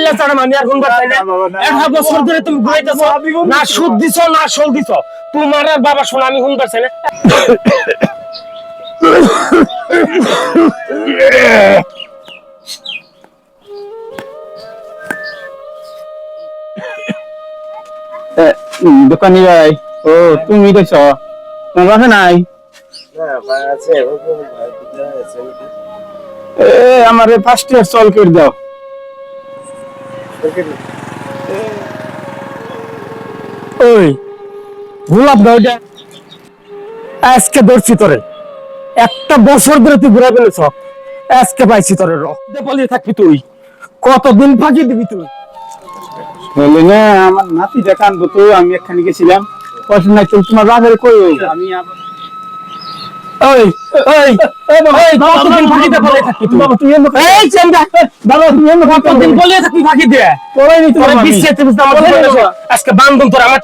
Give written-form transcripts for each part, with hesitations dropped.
আল্লাহ ছাড়া আমি আর গুনবার চাই না। 1 বছর ধরে তুমি ঘুরাইতেছো, না সুদ দিছো না শোল দিছো। তোমার আর বাবা শোনা আমি গুনবার চাই না। দোকানি ভাই, ও তুমি কইছো তোমার বাসা নাই? আমার 5 টাকা চল করে দাও। ওই গোলাপ দাওটা আজকে ধরছি তোরে, 1 বছর ধরে তুই ঘুরে ফেলেছ, আজকে পাইছি তোরে। রক্তে পালিয়ে থাকবি তুই, কতদিন ফাঁকি দিবি তুই? বলে না আমার নাতিটা কান্দো তো, আমি এখানে গেছিলাম পয়সা নাই, তোমার বাজারে কই আমি ওই ওই ওই কতদিন ফাঁকিতে পালিয়ে থাকবি তুই? বাবা তুমি এই চেঙ্গা, বাবা তুমি কতদিন পালিয়ে থাকবি ফাঁকি দিয়ে? তোরাই নি তোরে বিশ্বাস তুমি আমার আজকে বান্ধন তোর আমার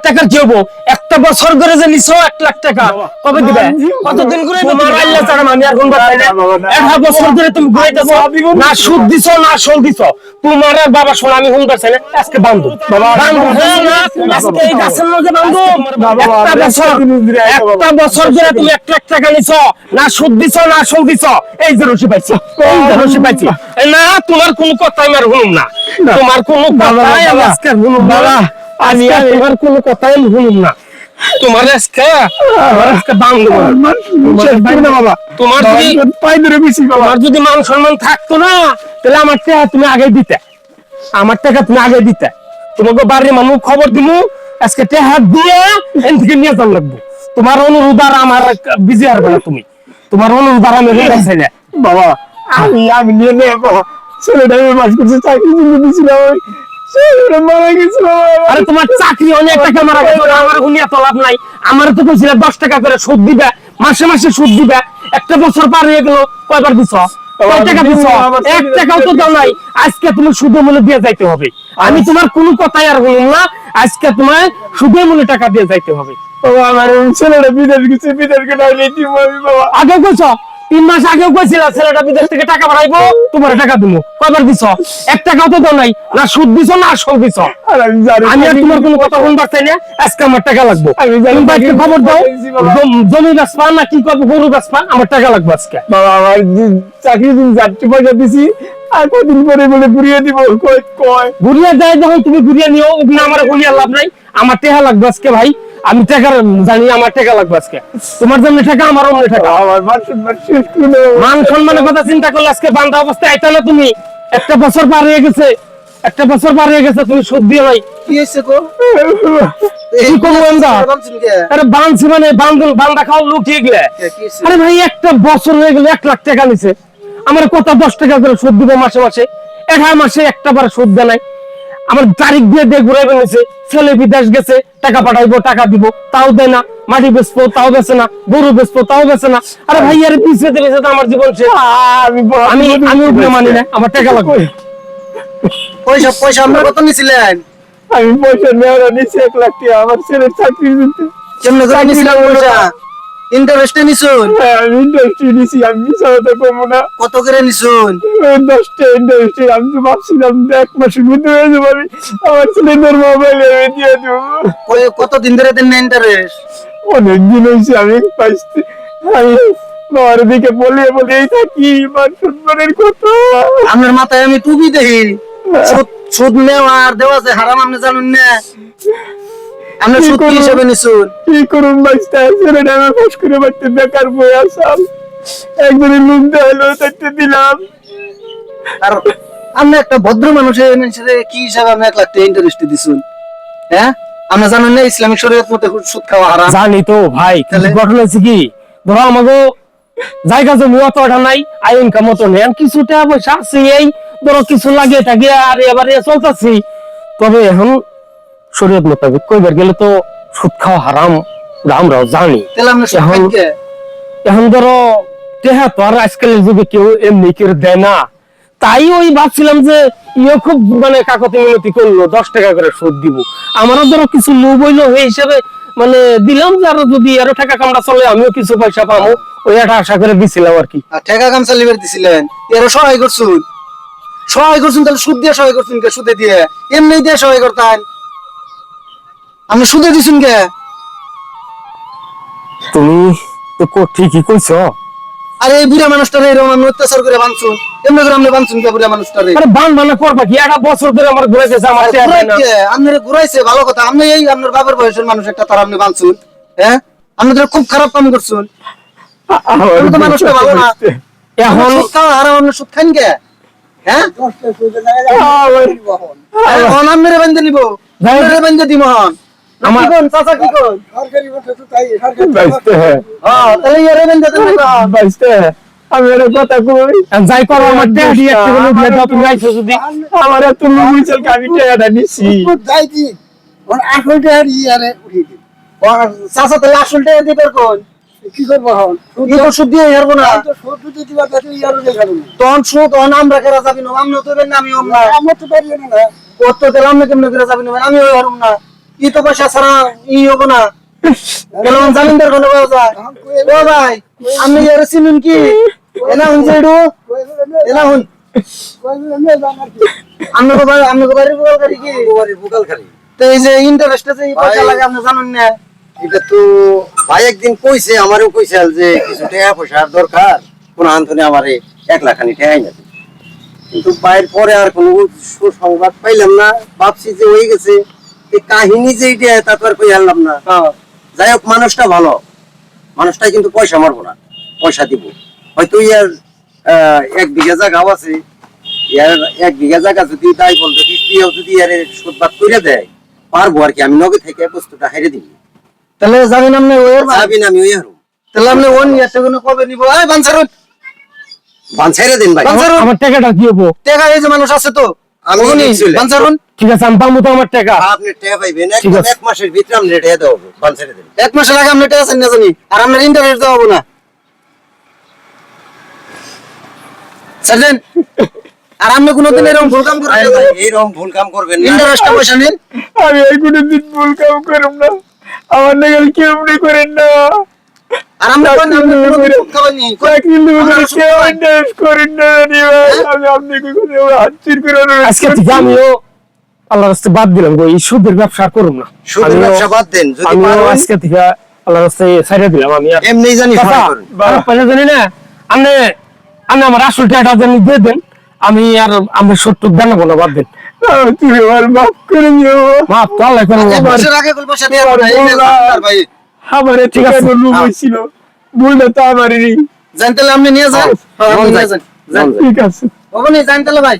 টাকার কি হবো? 1 বছর ধরে যে নিছো 1 লাখ টাকা কবে দিবে? কতদিন ঘুরে তোমার আল্লাহ ছাড়া আমি আর গুনবার চাই না। 1 বছর ধরে তুমি ঘুরাইতেছো, না সুদ দিছো না শোল দিছো। তোমার আর বাবা শোনা আমি গুনবার চাই না। আজকে বান্ধব বাবা আজকে এই গাছের মধ্যে বান্ধব 1 বছর ধরে তুমি 1 লাখ টাকা নিছো, না সুদ দিছো না শোল দিছো। এই যে রশি পাইছি, এই যে রশি পাইছি। না তোমার কোনো কথাই আমি আর শুনুম না, তোমার কোনো কথাই আমি আজকে আর শুনুম না। আমি তোমার কোনো কথাই শুনুম না। তোমার আজকে বান্ধব বাবা, তোমার যদি মান সম্মান থাকতো না তাহলে আমার টাকা তুমি আগে দিতে, আমার টাকা তুমি আগে দিতে। তোমাকে বাড়ির মানুষ খবর দিব, আজকে টাকা দিয়ে এখান থেকে নিয়ে যাওয়া লাগবো। তোমার অনুরোধ আর আমার বিজি হারবে না তুমি, তোমার অনুরোধ আর আমি চাই না বাবা। আমি নিয়ে নেবো ছেলেটা মাস করছে, চাকরি দিয়েছিলাম, মারা গেছিল। আরে তোমার চাকরি অনেক টাকা মারা গেছে, আমার গুনিয়া তো লাভ নাই। আমার তো কইছিল 10 টাকা করে সুদ দিবে, মাসে মাসে সুদ দিবে। 1 বছর পার হয়ে গেল, কয়বার দিছ? কয় টাকা দিছ? 1 টাকাও তো দাও নাই। আজকে তুমি সুদে মূল্য দিয়ে যাইতে হবে। আমি তোমার কোনো কথাই আর শুনুম না, আজকে তোমার সুদে মূল্য টাকা দিয়ে যাইতে হবে। আমার ছেলেটা বিদেশ গেছে, বিদেশ গেলে বাবা আগে কইছ, 3 মাস আগেও কইছিল ছেলেটা বিদেশ থেকে টাকা পাঠাইবো, তোমার টাকা দিমু। কয়বার দিছ? 1 টাকাও তো দাও নাই, না সুদ দিছ না শোল দিছ। আমি আর তোমার কোনো কথা শুনবার চাই না। আজকে আমার টাকা লাগবে। তুমি বাইকে খবর দাও, জমি বেচবা না কি করবো, গরু বেচবা, আমার টাকা লাগবে আজকে। বাবা আমার চাকরি দিন 4টি পয়সা দিছি, আর কদিন পরে বলে ঘুরিয়ে দিব। ঘুরিয়ে দেয় যখন তুমি ঘুরিয়ে নিও, ওখানে আমার ঘুরিয়ে লাভ নাই। আমার টাকা লাগবে আজকে ভাই, আমি টাকা জানি, আমার টাকা লাগবে আজকে। তোমার জন্য টাকা, আমার অন্য টাকা। আমার মান সম্মানের কথা চিন্তা করলে আজকে বান্ধা অবস্থায় আইতা না তুমি। 1 বছর পার হয়ে গেছে, 1 বছর পার হয়ে গেছে, তুমি সুদ দিয়ে ভাই কি হইছে গো? কি করবো আমরা? আরে বাঁধছি মানে বান্ধা খাওয়া লোক ঠিক লে। আরে ভাই 1 বছর হয়ে গেল, 1 লাখ টাকা নিছে আমার, কত 10 টাকা করে সুদ দিব মাসে মাসে। 1 মাসে একটা বার সুদ দেয় নাই। আমার তারিখ দিয়ে দিয়ে ঘুরে বেড়েছে, ছেলে বিদেশ গেছে, টাকা পাঠাইবো, টাকা দিব, তাও দেয় না। মাটি বেচবো, তাও বেচে না। গরু বেচবো, তাও বেচে না। আরে ভাই আরে পিছিয়ে দিয়েছে তো আমার জীবন শেষ। আমি উপরে মানি না, আমার টাকা লাগবে। পয়সা আমরা কত নিছিলেন? আমি পয়সা নেওয়া নিছি 1 লাখ টাকা আমার ছেলের চাকরি দিতে। কেমনে করে নিছিলেন পয়সা? ইন্টারেস্টে নিছুন? আমি ইন্ডাস্ট্রি নিছি, আমি মিশাতে কমু না। কত করে নিছুন? 10 টা ইন্ডাস্ট্রি। আমি তো ভাবছিলাম 1 মাসের মধ্যে হয়ে যাবে, আমি আমার ছেলেদের মোবাইলে দিয়ে দেবো। কতদিন ধরে দেন না ইন্টারেস্ট? অনেকদিন হয়েছে আমি পাইছি। আমি বাবার দিকে বলিয়ে বলিয়েই থাকি, মান সম্মানের কথা। আপনার মাথায় আমি টুপি দেখি, সুদ নেওয়া আর দেওয়া যে হারাম আপনি জানেন না? আপনি সুদ কি হিসেবে নিছুন? কি করুন বাইস্তা ছেলেটা আমি ফস করে বাড়তে বেকার বই আসাম, একদিনের লোক দেখালো তাইতে দিলাম। আর আপনি একটা ভদ্র মানুষের কি হিসাবে আপনি 1 লাখ টাকা ইন্টারেস্ট দিছুন? হ্যাঁ, আপনি জানেন না ইসলামিক শরীয়ত মতে সুদ খাওয়া হারাম? জানি তো ভাই, ঘটনা হচ্ছে কি, ধরো আমাকে জায়গা জমি অত নাই, আয় ইনকাম মতো নেই, কিছু টাকা পয়সা আছে, এই ধরো কিছু লাগে থাকে আর এবারে চলতেছি। তবে এখন শরীয়ত মোতাবেক কইবার গেলে তো সুদ খাওয়া হারাম, আমরাও জানি। এখন ধরো টেহা তো আর আজকালের যুগে কেউ এমনি করে দেয় না। তাই ওই ভাবছিলাম যে ইয়ে খুব মানে কাকতি মিনতি করলো, 10 টাকা করে সুদ দিব। আমারও ধরো কিছু লোভ হইলো, এই হিসাবে মানে দিলাম যে আরো যদি আরো টাকা কামড়া চলে আমিও কিছু পয়সা পাবো, ওই একটা আশা করে দিছিলাম আর কি। টাকা কাম চালিয়ে দিছিলেন, এর সহায় করছুন? সহায় করছেন তাহলে সুদ দিয়ে সহায় করছেন কে? সুদে দিয়ে এমনি দিয়ে সহায় করতেন, আপনি সুদে দিছেন কে? তুমি তো ঠিকই কইছো। আরে এই বুড়া মানুষটারে এরকম আমি অত্যাচার করে বাঁধছুন, এমনি করে আপনি বাঁধছুন কে বুড়া মানুষটারে? আরে বানা করবা কি, একটা বছর ধরে আমার ঘুরাইতেছে আমার টেহা দেয় না। আপনারা ঘুরাইছে ভালো কথা, আপনি এই আপনার বাবার বয়সের মানুষ একটা তার আপনি বাঁধছুন, হ্যাঁ? আপনি তো খুব খারাপ কাম করছেন। আমি তো মানুষটা ভালো না। এখন সুদ খাওয়া হারাম, আপনি সুদ খান কে? হ্যাঁ, এখন আপনারে বান্ধে নিব, আপনারে বান্ধে দিব হন। আমার- কি কোন চাচা, কি কোন? বাইসতে হ্যাঁ তাহলে ইয়ারে বান্ধে দেন না। বাইসতে হ্যাঁ আমি একটা কথা কই যাই করো আমার টেহা দিয়ে একটু করে উঠলে দাও, তুমি আইছো যদি। আমার এত লোক হইছে আমি টাকাটা নিছি চাচা তাহলে আসলটা দিবার কোন? কি করবো এখন? ই তো সুদ দিয়ে হারবো না। তো সবজি দিতে পারতেছি, ইয়ারও দেখাবো না। তখন সুদ তখন আমরা কেরা যাবি না, আমিও তো না, আমিও না। আমার তো পারি না। কত তেল আমি কেমনে করে যাবি না, আমিও হারুম না। ই তো পয়সা ছাড়া ই হবো না। কেন জামিনদার কোনো ব্যবস্থা? ও ভাই, আপনি ইয়ারে চিনুন কি? এনা হুন যেডু, এনা হুন। আপনাকে বাড়ির বুকালকারী কি? তো এই যে ইন্টারেস্টে যে এই পয়সা লাগে আপনি জানেন না? এটা তো ভাই একদিন কইছে, আমারও কইছে যে কিছু টাকা পয়সার দরকার, কোন আন্তনে আমারে 1 লাখ খানি টাকাই না। কিন্তু ভাইয়ের পরে আর কোনো সংবাদ পাইলাম না, ভাবছি যে হয়ে গেছে। এই কাহিনী যে এটা তা তো আর কই আনলাম না। যাই হোক, মানুষটা ভালো, মানুষটাই কিন্তু পয়সা মারবো না, পয়সা দিব। হয়তো ইয়ার 1 বিঘা জায়গাও আছে, ইয়ার 1 বিঘা জায়গা যদি তাই বলতো কিস্তিও যদি ইয়ারে সুদবাদ করে দেয়, পারবো আর কি। আমি নগে থেকে বস্তুটা হেরে দিই, তাহলে যাবেন আপনি ওয়ের ভাই? যাবি না আমি ওই হারুম। তাহলে আপনি ওন ইয়ারটা কোনো কবে নিব? এই বানসারুন, বান ছেড়ে দিন ভাই। বানসারুন। আমার টাকাটা কি হবো? টাকা এই যে মানুষ আছে তো, আমি ওগুনি, নিচ্ছিলাম। বানসারুন। ঠিক আছে, আমি পাবো তো আমার টাকা। আপনি টাকা পাইবেন ঠিক একদম আছে। 1 মাসের ভিতরে আপনি টাকা দেওয়া হবে। বান ছেড়ে দিন। 1 মাসের আগে আপনি টাকা চান না জানি, আর আপনার ইন্টারেস্ট দেওয়া হবো না। ছাড়েন। আর আপনি কোনোদিন এরকম ভুল কাম করেন না? এইরকম ভুল কাম করবেন না। ইন্টারেস্টটা পয়সা নিন। আমি এই কোনোদিন ভুল কাম করব না আমার নাগাল কেউ মনে করেন না আর আপনি কোন আপনি কোনোদিন সুদ খাবেননি? চাকরি লোক আপনারা সুদ কেউ খাবেন। ইন্টারেস্ট করেন না জানি ভাই আমি আপনাকে কোনো হাজির করে আজকে থেকে আমিও আল্লাহর রাস্তায় বাদ দিলাম গো, এই সুদের ব্যবসা আর করুম না। সুদের আমিও- ব্যবসা বাদ দেন, যদি আমিও পারেন আজকে থেকে আল্লাহর রাস্তায় ছাইড়া দিলাম। আমি আর এমনি জানি চাচা, সহায় করেন। আমার পয়সা জানি না, আপনি আপনি আমার আসল টাকাটা জানি দিয়ে দেন, আমি আর আমরা 70 দেন না, বাদ দেন। তুই আমার মাফ করে দিও মাপ তো আল্লাহ করে 1 মাসের আগে কোন পয়সা দেওয়া হবে না, এই যে জানতার ভাই। আমার ঠিক আছে। লোক হয়েছিল ভুলটা তো আমারই জানতালে আপনি নিয়ে যান। হ্যাঁ, আপনি নিয়ে যান। যান। ঠিক আছে ওখানে জানতালে ভাই।